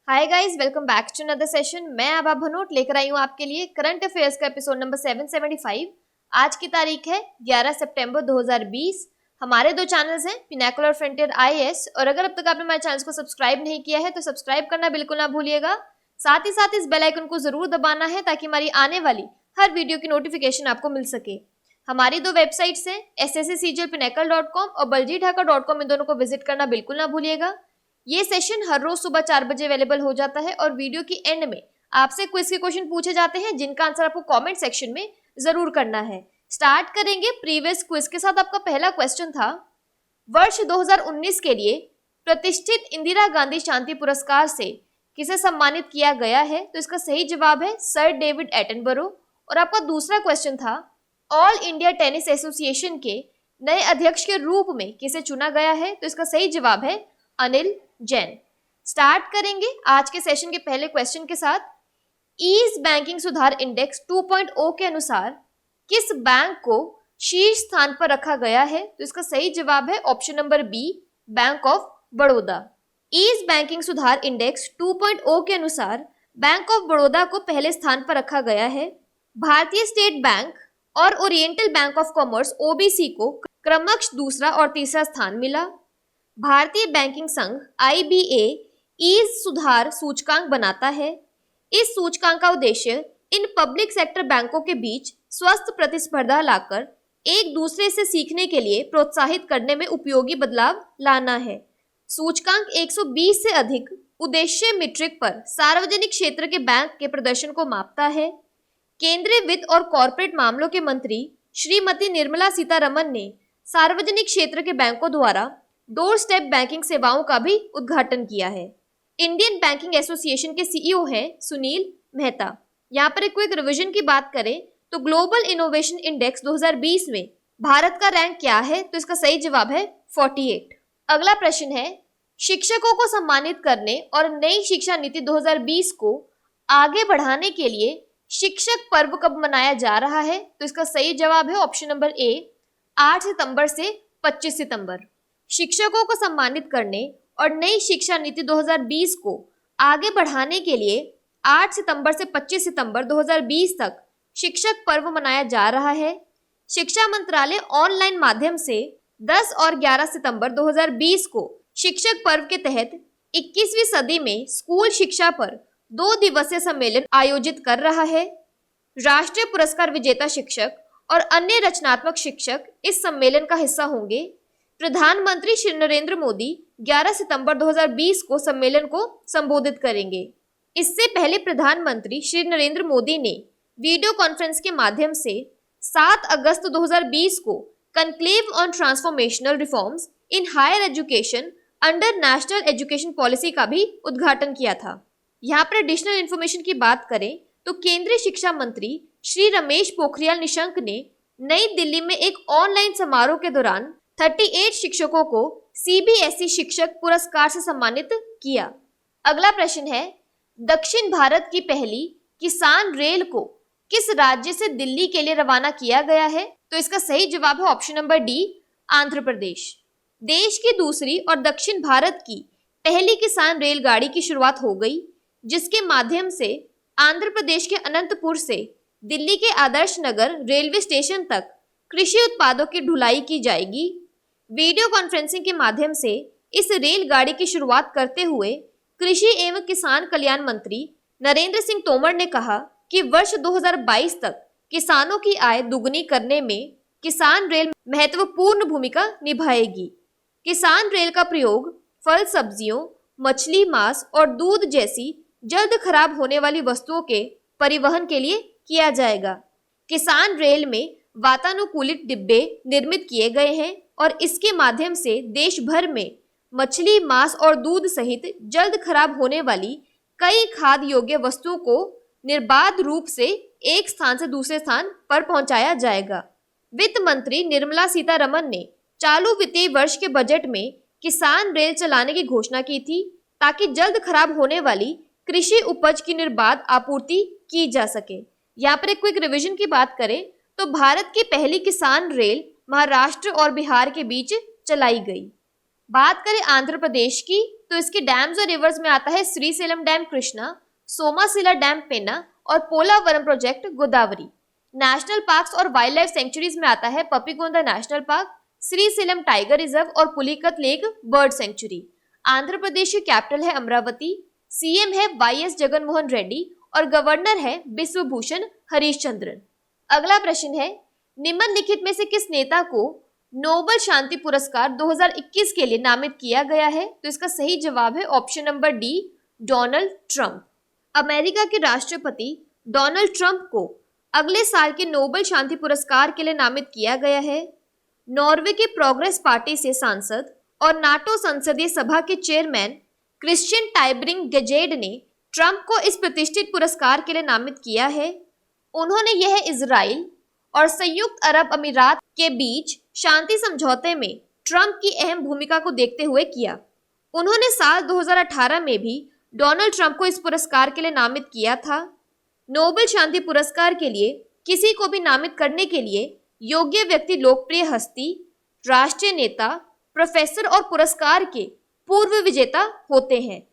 Hi guys, welcome back to another session. मैं आभा भनोट लेकर आई हूँ आपके लिए करंट अफेयर्स का एपिसोड नंबर 775। आज की तारीख है 11 सितंबर 2020। हमारे दो चैनल्स हैं, पिनाकल और फ्रंटियर आईएएस, और अगर अब तक आपने हमारे चैनल को सब्सक्राइब नहीं किया है तो सब्सक्राइब करना बिल्कुल ना भूलिएगा। साथ ही साथ इस बेल आइकन को जरूर दबाना है ताकि हमारी आने वाली हर वीडियो की नोटिफिकेशन आपको मिल सके। हमारी दो वेबसाइट्स हैं sscjlpinacle.com और baljeethaka.com, इन दोनों को विजिट करना बिल्कुल ना भूलिएगा। ये सेशन हर रोज सुबह 4 बजे अवेलेबल हो जाता है और वीडियो की एंड में आपसे क्विज के क्वेश्चन पूछे जाते हैं जिनका आंसर आपको कमेंट सेक्शन में जरूर करना है। स्टार्ट करेंगे प्रीवियस क्विज के साथ। आपका पहला क्वेश्चन था, वर्ष 2019 के लिए प्रतिष्ठित इंदिरा गांधी शांति पुरस्कार से किसे सम्मानित किया गया है? तो इसका सही जवाब है सर डेविड एटनबरो। और आपका दूसरा क्वेश्चन था, ऑल इंडिया टेनिस एसोसिएशन के नए अध्यक्ष के रूप में किसे चुना गया है? तो इसका सही जवाब है अनिल जैन। स्टार्ट करेंगे आज के सेशन के पहले क्वेश्चन के साथ। ईज बैंकिंग सुधार इंडेक्स 2.0 के अनुसार किस बैंक को शीर्ष स्थान पर रखा गया है? तो इसका सही जवाब है option number B, bank of Baroda. Ease banking सुधार इंडेक्स 2.0 के अनुसार बैंक ऑफ बड़ौदा को पहले स्थान पर रखा गया है। भारतीय स्टेट बैंक और oriental bank of commerce OBC को क्रमशः दूसरा और तीसरा स्थान मिला। भारतीय बैंकिंग संघ IBA ईज सुधार सूचकांक बनाता है। इस सूचकांक का उद्देश्य इन पब्लिक सेक्टर बैंकों के बीच स्वस्थ प्रतिस्पर्धा लाकर एक दूसरे से सीखने के लिए प्रोत्साहित करने में उपयोगी बदलाव लाना है। सूचकांक 120 से अधिक उद्देश्य मीट्रिक पर सार्वजनिक क्षेत्र के बैंक के प्रदर्शन को मापता है। केंद्रीय वित्त और कॉरपोरेट मामलों के मंत्री श्रीमती निर्मला सीतारमन ने सार्वजनिक क्षेत्र के बैंकों द्वारा डोर स्टेप बैंकिंग सेवाओं का भी उद्घाटन किया है। इंडियन बैंकिंग एसोसिएशन के CEO हैं सुनील मेहता। यहाँ पर एक क्विक रिवीजन की बात करें तो ग्लोबल इनोवेशन इंडेक्स 2020 में भारत का रैंक क्या है? तो इसका सही जवाब है 48। अगला प्रश्न है, शिक्षकों को सम्मानित करने और नई शिक्षा नीति 2020 को आगे बढ़ाने के लिए शिक्षक पर्व कब मनाया जा रहा है? तो इसका सही जवाब है ऑप्शन नंबर ए, 8 सितंबर से 25 सितंबर। शिक्षकों को सम्मानित करने और नई शिक्षा नीति 2020 को आगे बढ़ाने के लिए 8 सितंबर से 25 सितंबर 2020 तक शिक्षक पर्व मनाया जा रहा है। शिक्षा मंत्रालय ऑनलाइन माध्यम से 10 और 11 सितंबर 2020 को शिक्षक पर्व के तहत 21वीं सदी में स्कूल शिक्षा पर 2 दिवसीय सम्मेलन आयोजित कर रहा है। राष्ट्रीय पुरस्कार विजेता शिक्षक और अन्य रचनात्मक शिक्षक इस सम्मेलन का हिस्सा होंगे। प्रधानमंत्री श्री नरेंद्र मोदी 11 सितंबर 2020 को सम्मेलन को संबोधित करेंगे। इससे पहले प्रधानमंत्री श्री नरेंद्र मोदी ने वीडियो कॉन्फ्रेंस के माध्यम से 7 अगस्त 2020 को conclave on transformational reforms in higher education under national education policy का भी उद्घाटन किया था। यहाँ पर एडिशनल इन्फॉर्मेशन की बात करें तो केंद्रीय शिक्षा मंत्री श्री रमेश पोखरियाल निशंक ने नई दिल्ली में एक ऑनलाइन समारोह के दौरान 38 शिक्षकों को CBSE शिक्षक पुरस्कार से सम्मानित किया। अगला प्रश्न है, दक्षिण भारत की पहली किसान रेल को किस राज्य से दिल्ली के लिए रवाना किया गया है? तो इसका सही जवाब है option number D, Andhra Pradesh. देश की दूसरी और दक्षिण भारत की पहली किसान रेलगाड़ी की शुरुआत हो गई, जिसके माध्यम से आंध्र प्रदेश के अनंतपुर से दिल्ली के आदर्श नगर रेलवे स्टेशन तक कृषि उत्पादों की ढुलाई की जाएगी। वीडियो कॉन्फ्रेंसिंग के माध्यम से इस रेलगाड़ी की शुरुआत करते हुए कृषि एवं किसान कल्याण मंत्री नरेंद्र सिंह तोमर ने कहा कि वर्ष 2022 तक किसानों की आय दुगनी करने में किसान रेल महत्वपूर्ण भूमिका निभाएगी। किसान रेल का प्रयोग फल, सब्जियों, मछली, मांस और दूध जैसी जल्द खराब होने वाली वस्तुओं के परिवहन के लिए किया जाएगा। किसान रेल में वातानुकूलित डिब्बे निर्मित किए गए हैं और इसके माध्यम से देश भर में मछली, मांस और दूध सहित जल्द खराब होने वाली कई खाद्य योग्य वस्तुओं को निर्बाध रूप से एक स्थान से दूसरे स्थान पर पहुंचाया जाएगा। वित्त मंत्री निर्मला सीतारमन ने चालू वित्तीय वर्ष के बजट में किसान रेल चलाने की घोषणा की थी ताकि जल्द खराब होने वाली कृषि उपज की निर्बाध आपूर्ति की जा सके। यहाँ पर एक क्विक रिवीजन की बात करें तो भारत की पहली किसान रेल महाराष्ट्र और बिहार के बीच चलाई गई। बात करें आंध्र प्रदेश की तो इसके डैम्स और रिवर्स में आता है श्रीसेलम डैम कृष्णा, सोमासिला डैम पेन्ना और Polavaram project Godavari. National parks और वाइल्ड लाइफ सेंचुरीज में आता है Papikonda national park, Srisailam tiger reserve और Pulicat lake bird sanctuary. Andhra Pradesh की कैपिटल है अमरावती, सीएम है वाईएस जगनमोहन रेड्डी और गवर्नर है बिश्वभूषण हरिश्चंद्रन। अगला प्रश्न है, निम्नलिखित में से किस नेता को नोबेल शांति पुरस्कार 2021 के लिए नामित किया गया है? तो इसका सही जवाब है option number D, Donald Trump. America के राष्ट्रपति डोनाल्ड ट्रंप को अगले साल के नोबेल शांति पुरस्कार के लिए नामित किया गया है। नॉर्वे के प्रोग्रेस पार्टी से सांसद और नाटो संसदीय सभा के चेयरमैन क्रिश्चियन टाइब्रिंग गेजेड ने ट्रंप को इस प्रतिष्ठित पुरस्कार के लिए नामित किया है। उन्होंने यह इजराइल और संयुक्त अरब अमीरात के बीच शांति समझौते में ट्रंप की अहम भूमिका को देखते हुए किया। उन्होंने साल 2018 में भी डोनाल्ड ट्रंप को इस पुरस्कार के लिए नामित किया था। नोबेल शांति पुरस्कार के लिए किसी को भी नामित करने के लिए योग्य व्यक्ति लोकप्रिय हस्ती, राष्ट्रीय नेता, प्रोफेसर और पुरस्कार के पूर्व विजेता होते हैं।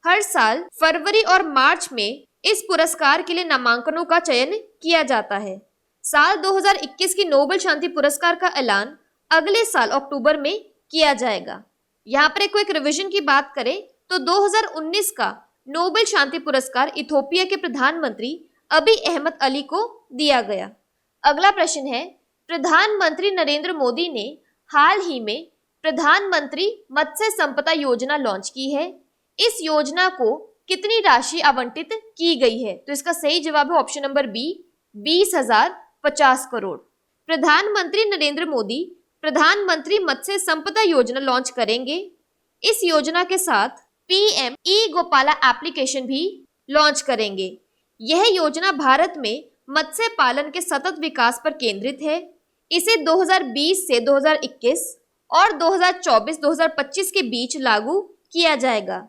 हर साल फरवरी और मार्च में इस पुरस्कार के लिए नामांकनों का चयन किया जाता है। साल 2021 की नोबेल शांति पुरस्कार का ऐलान अगले साल अक्टूबर में किया जाएगा। यहाँ पर एक क्विक रिवीजन की बात करें तो 2019 का नोबेल शांति पुरस्कार इथोपिया के प्रधानमंत्री अबी अहमद अली को दिया गया। अगला प्रश्न है, प्रधानमंत्री नरेंद्र मोदी ने हाल ही में प्रधानमंत्री मत्स्य संपदा योजना लॉन्च की है। इस योजना को कितनी राशि आवंटित की गई है? तो इसका सही जवाब है ऑप्शन नंबर बी, 20,050 करोड़। प्रधानमंत्री नरेंद्र मोदी प्रधानमंत्री मत्स्य संपदा योजना लॉन्च करेंगे। इस योजना के साथ पीएम ई गोपाला एप्लीकेशन भी लॉन्च करेंगे। यह योजना भारत में मत्स्य पालन के सतत विकास पर केंद्रित है। इसे 2020 से 2021 और 2024-2025 के बीच लागू किया जाएगा।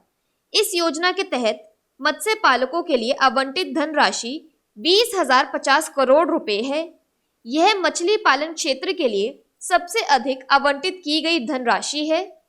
इस योजना के तहत मत्स्य पालकों के लिए आवंटित धनराशि 20,050 करोड़ रुपए है। यह मछली पालन क्षेत्र के लिए सबसे अधिक आवंटित की गई धनराशि है।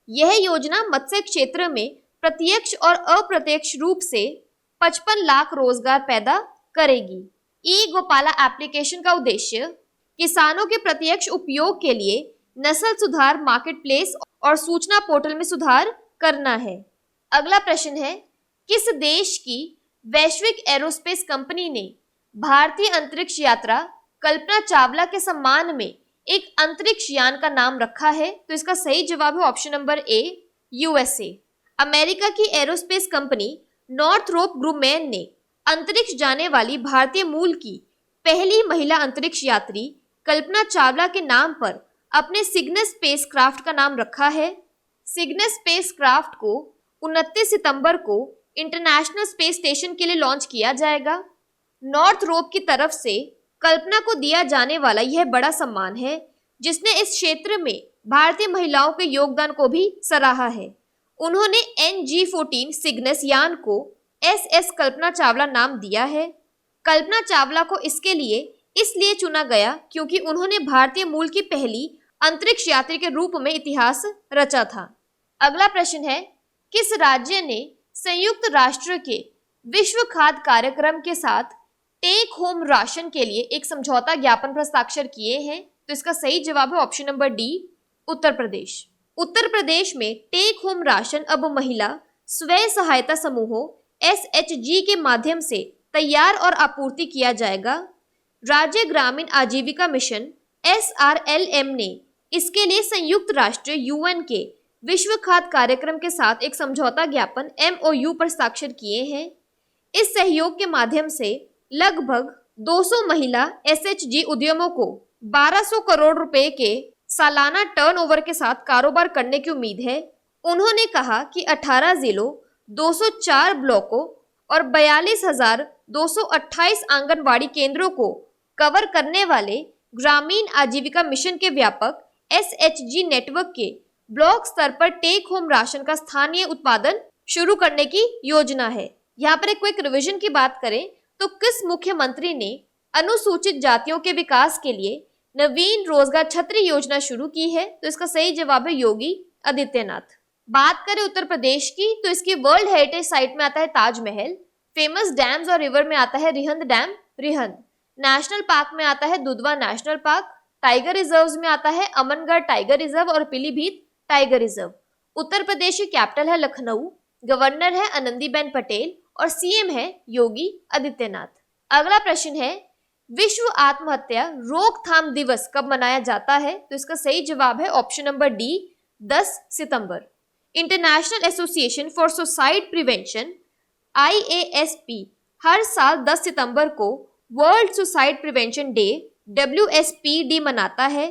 यह योजना मत्स्य क्षेत्र में प्रत्यक्ष और अप्रत्यक्ष रूप से 55 लाख रोजगार पैदा करेगी। ई गोपाला एप्लीकेशन का उद्देश्य किसानों के प्रत्यक्ष उपयोग के लिए नस्ल सुधार, मार्केट प्लेस और सूचना पोर्टल में सुधार करना है। अगला प्रश्न है, किस देश की वैश्विक एरोस्पेस कंपनी ने भारतीय अंतरिक्ष यात्रा कल्पना चावला के सम्मान में एक अंतरिक्ष यान का नाम रखा है? तो इसका सही जवाब है option number A, USA. America की एरोस्पेस कंपनी नॉर्थरोप ग्रुमेन ने अंतरिक्ष जाने वाली भारतीय मूल की पहली महिला अंतरिक्ष यात्री कल्पना चावला के नाम पर अपने सिग्नस स्पेसक्राफ्ट का नाम रखा है। सिग्नस स्पेसक्राफ्ट को 29 सितंबर को इंटरनेशनल स्पेस स्टेशन के लिए लॉन्च किया जाएगा। नॉर्थरोप की तरफ से कल्पना को दिया जाने वाला यह बड़ा सम्मान है, जिसने इस क्षेत्र में भारतीय महिलाओं के योगदान को भी सराहा है। उन्होंने NG-14 सिग्नस यान को SS कल्पना चावला नाम दिया है। कल्पना चावला को इसके लिए इसलिए चुना गया क्योंकि उन्होंने भारतीय मूल की पहली अंतरिक्ष यात्री के रूप में इतिहास रचा था। अगला प्रश्न है, किस राज्य ने संयुक्त राष्ट्र के विश्व खाद्य कार्यक्रम के साथ टेक होम राशन के लिए एक समझौता ज्ञापन पर हस्ताक्षर किए हैं? तो इसका सही जवाब है option number D, Uttar Pradesh. Uttar Pradesh में टेक होम राशन अब महिला स्वयं सहायता समूहों SHG के माध्यम से तैयार और आपूर्ति किया जाएगा। राज्य ग्रामीण आजीविका मिशन SRLM ने इसके लिए संयुक्त राष्ट्र UN के विश्व खाद्य कार्यक्रम के साथ एक समझौता ज्ञापन MOU पर हस्ताक्षर किए हैं। इस सहयोग के माध्यम से लगभग 200 महिला SHG उद्यमों को 1200 करोड़ रुपए के सालाना टर्नओवर के साथ कारोबार करने की उम्मीद है। उन्होंने कहा कि 18 जिलों, 204 ब्लॉकों और 42,228 आंगनबाड़ी केंद्रों को कवर करने वाले ग्रामीण आजीविका मिशन के व्यापक SHG नेटवर्क के ब्लॉक स्तर पर टेक होम राशन का स्थानीय उत्पादन शुरू करने की योजना है। यहाँ पर एक क्विक रिवीजन की बात करें तो किस मुख्यमंत्री ने अनुसूचित जातियों के विकास के लिए नवीन रोजगार छतरी योजना शुरू की है? तो इसका सही जवाब है योगी आदित्यनाथ। बात करें उत्तर प्रदेश की तो इसकी वर्ल्ड हेरिटेज साइट में आता है ताजमहल, फेमस डैम्स और रिवर में आता है Rihand dam Rihand, national park में आता है Dudhwa national park, tiger reserves में आता है अमनगढ़ टाइगर रिजर्व और पीलीभीत टाइगर रिजर्व। उत्तर प्रदेश की कैपिटल है लखनऊ, गवर्नर है आनंदीबेन पटेल और सीएम है योगी आदित्यनाथ। अगला प्रश्न है विश्व आत्महत्या रोकथाम दिवस कब मनाया जाता है? तो इसका सही जवाब है option number D, 10 September. International association for suicide prevention IASP हर साल 10 सितंबर को world suicide prevention day WSPD मनाता है।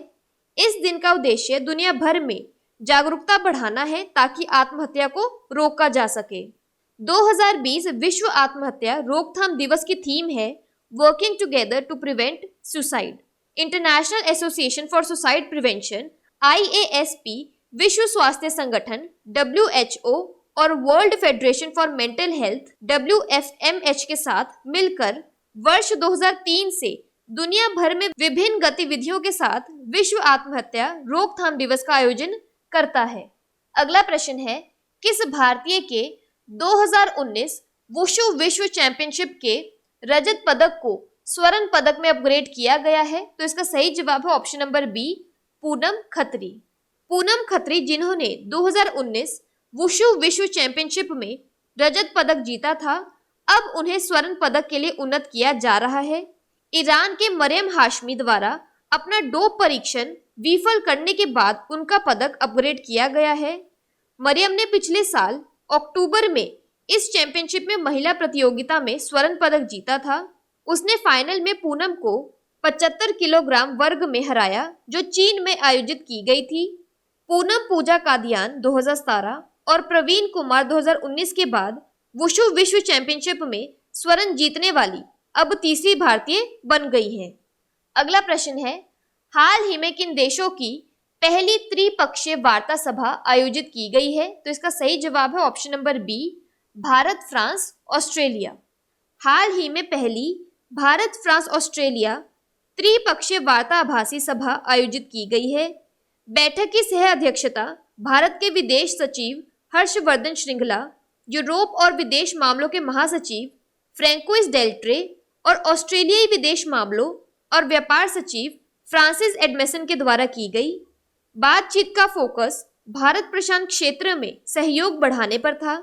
इस दिन का उद्देश्य दुनिया भर में जागरूकता बढ़ाना है ताकि आत्महत्या को रोका जा सके। 2020 विश्व आत्महत्या रोकथाम दिवस की थीम है working together to prevent suicide. International association for suicide prevention IASP विश्व स्वास्थ्य संगठन WHO और world federation for mental health WFMH के साथ मिलकर वर्ष 2003 से दुनिया भर में विभिन्न गतिविधियों के साथ विश्व आत्महत्या रोकथाम दिवस का आयोजन करता है। अगला प्रश्न है किस भारतीय के 2019 वुशु विश्व चैंपियनशिप के रजत पदक को स्वर्ण पदक में अपग्रेड किया गया है? तो इसका सही जवाब है option number B, Poonam Khatri. Poonam Khatri जिन्होंने 2019 वुशु विश्व चैंपियनशिप में रजत पदक जीता था, अब उन्हें स्वर्ण पदक के लिए उन्नत किया जा रहा है। ईरान के मरियम हाशमी द्वारा अपना डोप परीक्षण विफल करने के बाद उनका पदक अपग्रेड किया गया है। मरियम ने पिछले साल अक्टूबर में इस चैंपियनशिप में महिला प्रतियोगिता में स्वर्ण पदक जीता था। उसने फाइनल में पूनम को 75 किलोग्राम वर्ग में हराया जो चीन में आयोजित की गई थी। पूनम पूजा कादियान 2017 और प्रवीण कुमार 2019 के बाद वुशु विश्व चैंपियनशिप में स्वर्ण जीतने वाली अब तीसरी भारतीय बन गई हैं। अगला प्रश्न है हाल ही में किन देशों की पहली त्रिपक्षीय वार्ता सभा आयोजित की गई है? तो इसका सही जवाब है option number B, Bharat France Australia. हाल ही में पहली भारत फ्रांस ऑस्ट्रेलिया त्रिपक्षीय वार्ताभासी सभा आयोजित की गई है। बैठक की सह अध्यक्षता भारत के विदेश सचिव हर्षवर्धन श्रृंगला, यूरोप और विदेश मामलों के महासचिव फ्रैंकोइस डेल्ट्रे और ऑस्ट्रेलियाई विदेश मामलों और व्यापार सचिव फ्रांसिस एडमेसन के द्वारा की गई। बातचीत का फोकस भारत प्रशांत क्षेत्र में सहयोग बढ़ाने पर था।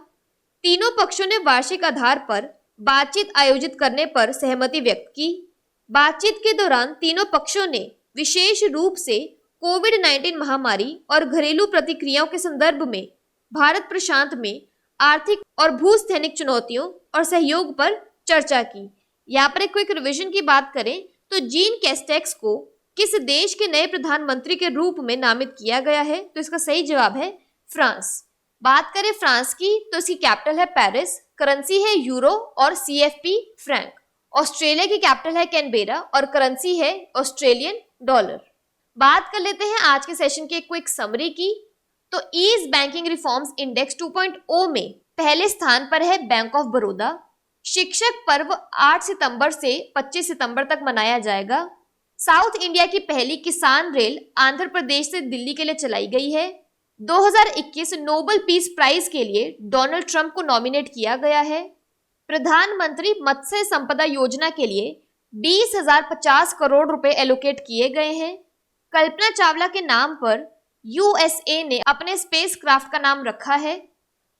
तीनों पक्षों ने वार्षिक आधार पर बातचीत आयोजित करने पर सहमति व्यक्त की। बातचीत के दौरान तीनों पक्षों ने विशेष रूप से कोविड-19 महामारी और घरेलू प्रतिक्रियाओं के संदर्भ में भारत प्रशांत में आर्थिक और भूस्थैनिक चुनौतियों और सहयोग पर चर्चा की। यहाँ पर एक क्विक रिवीजन की बात करें तो जीन कैस्टेक्स को किस देश के नए प्रधानमंत्री के रूप में नामित किया गया है? तो इसका सही जवाब है फ्रांस। बात करें फ्रांस की तो इसकी कैपिटल है पेरिस, करेंसी है यूरो और CFP फ्रैंक। ऑस्ट्रेलिया की कैपिटल है कैनबेरा और करेंसी है ऑस्ट्रेलियन डॉलर। बात कर लेते हैं आज के सेशन की एक क्विक समरी की। तो ईज बैंकिंग रिफॉर्म्स इंडेक्स 2.0 में पहले स्थान पर है बैंक ऑफ बड़ौदा। शिक्षक पर्व 8 सितंबर से 25 सितंबर तक मनाया जाएगा। साउथ इंडिया की पहली किसान रेल आंध्र प्रदेश से दिल्ली के लिए चलाई गई है। 2021 नोबेल पीस प्राइज के लिए डोनाल्ड ट्रंप को नॉमिनेट किया गया है। प्रधानमंत्री मत्स्य संपदा योजना के लिए 20,050 करोड़ रुपए एलोकेट किए गए हैं। कल्पना चावला के नाम पर USA ने अपने स्पेस क्राफ्ट का नाम रखा है।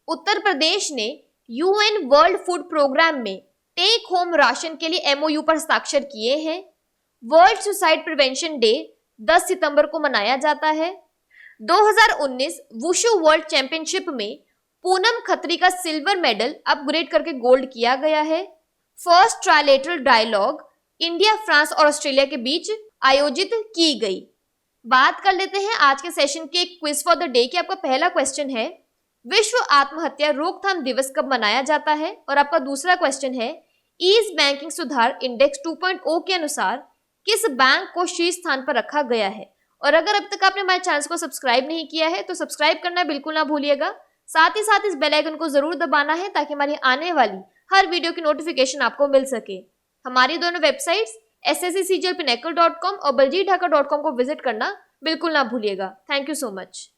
उत्तर प्रदेश ने UN वर्ल्ड फूड प्रोग्राम में टेक होम राशन के लिए MOU पर हस्ताक्षर किए हैं। वर्ल्ड सुसाइड प्रिवेंशन डे 10 सितंबर को मनाया जाता है। 2019 वुशु वर्ल्ड चैंपियनशिप में पूनम खत्री का सिल्वर मेडल अपग्रेड करके गोल्ड किया गया है। First trilateral dialogue India, France और ऑस्ट्रेलिया के बीच आयोजित की गई। बात कर लेते हैं आज के सेशन के क्विज फॉर द डे की। आपका पहला क्वेश्चन है विश्व आत्महत्या रोकथाम दिवस कब मनाया जाता है? और आपका दूसरा क्वेश्चन है ईज बैंकिंग सुधार इंडेक्स 2.0 के अनुसार किस बैंक को शीर्ष स्थान पर रखा गया है? और अगर अब तक आपने हमारे चैनल को सब्सक्राइब नहीं किया है तो सब्सक्राइब करना बिल्कुल ना भूलिएगा। साथ ही साथ इस बेल आइकन को जरूर दबाना है ताकि हमारी आने वाली हर वीडियो की नोटिफिकेशन आपको मिल सके। हमारी दोनों वेबसाइट्स ssccglpinnacle.com और baljeetdhaka.com को विजिट करना बिल्कुल ना भूलिएगा। Thank you so much.